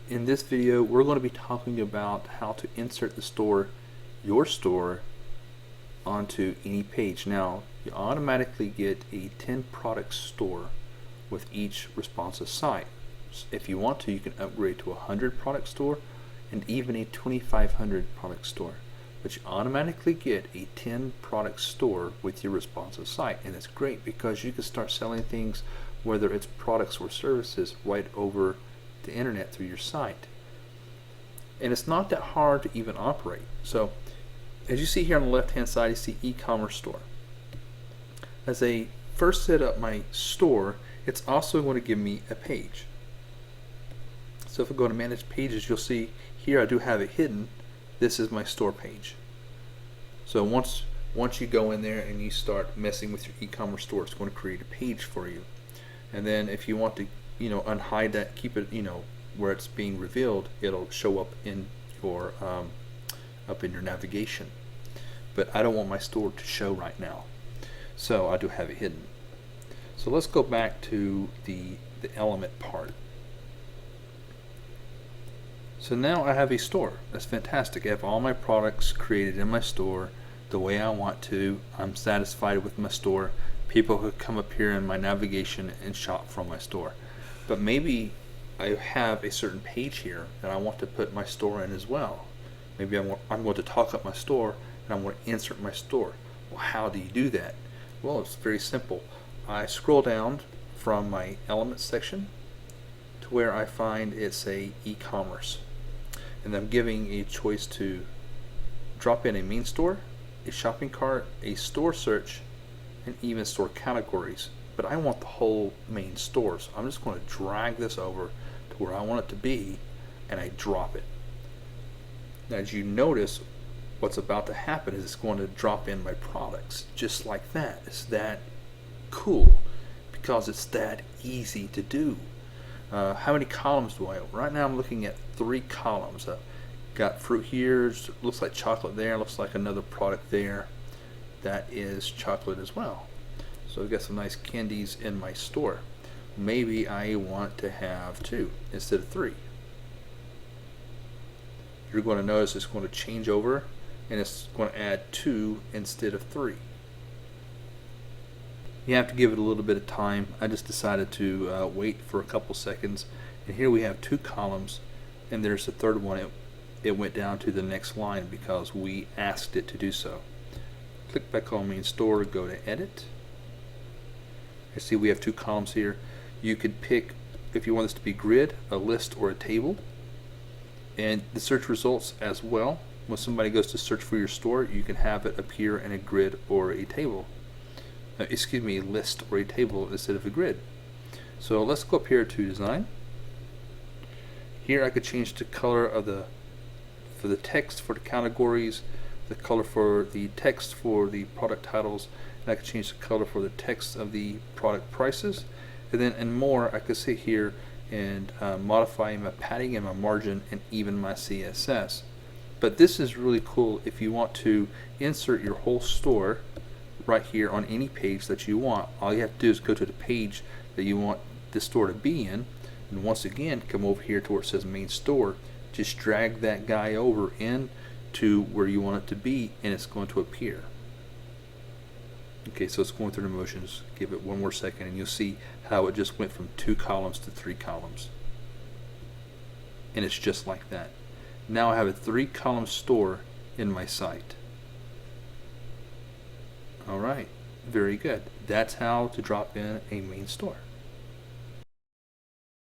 In this video, we're going to be talking about how to insert your store, onto any page. Now, you automatically get a 10 product store with each responsive site. If you want to, you can upgrade to a 100 product store and even a 2500 product store. But you automatically get a 10 product store with your responsive site, and it's great because you can start selling things, whether it's products or services, right over the internet through your site. And it's not that hard to even operate. So as you see here on the left hand side, you see e-commerce store. As I first set up my store, it's also going to give me a page. So if I go to manage pages, you'll see here I do have it hidden. This is my store page. So once you go in there and you start messing with your e-commerce store, it's going to create a page for you. And then if you want to unhide that, keep it where it's being revealed, it'll show up in your navigation. But I don't want my store to show right now, so I do have it hidden. So let's go back to the element part. So now I have a store. That's fantastic. I have all my products created in my store the way I want to. I'm satisfied with my store. People could come up here in my navigation and shop from my store. But maybe I have a certain page here that I want to put my store in as well. Maybe I'm going to talk up my store and I'm going to insert my store. Well, how do you do that? Well, it's very simple. I scroll down from my elements section to where I find it's a e-commerce. And I'm giving a choice to drop in a main store, a shopping cart, a store search, and even store categories. But I want the whole main store, so I'm just going to drag this over to where I want it to be, and I drop it. Now, as you notice, what's about to happen is it's going to drop in my products just like that. It's that cool because it's that easy to do. How many columns do I have? Right now I'm looking at 3 columns. Got fruit here, looks like chocolate there, looks like another product there. That is chocolate as well. So I've got some nice candies in my store. Maybe I want to have 2 instead of 3. You're going to notice it's going to change over and it's going to add 2 instead of 3. You have to give it a little bit of time. I just decided to wait for a couple seconds, and here we have 2 columns, and there's the third one. It went down to the next line because we asked it to do so. Click back on main store, go to edit. You see we have 2 columns here. You could pick if you want this to be grid, a list, or a table, and the search results as well. When somebody goes to search for your store, you can have it appear in a grid or a table. A list or a table instead of a grid. So let's go up here to design. Here I could change the color of for the text for the categories, the color for the text for the product titles, and I could change the color for the text of the product prices, and then and more. I could sit here and modify my padding and my margin and even my CSS. But this is really cool if you want to insert your whole store right here on any page that you want. All you have to do is go to the page that you want the store to be in, and once again come over here to where it says main store. Just drag that guy over in to where you want it to be, and it's going to appear. Okay, so it's going through the motions. Give it one more second and you'll see how it just went from 2 columns to 3 columns, and it's just like that. Now I have a 3 column store in my site. Alright, very good. That's how to drop in a main store.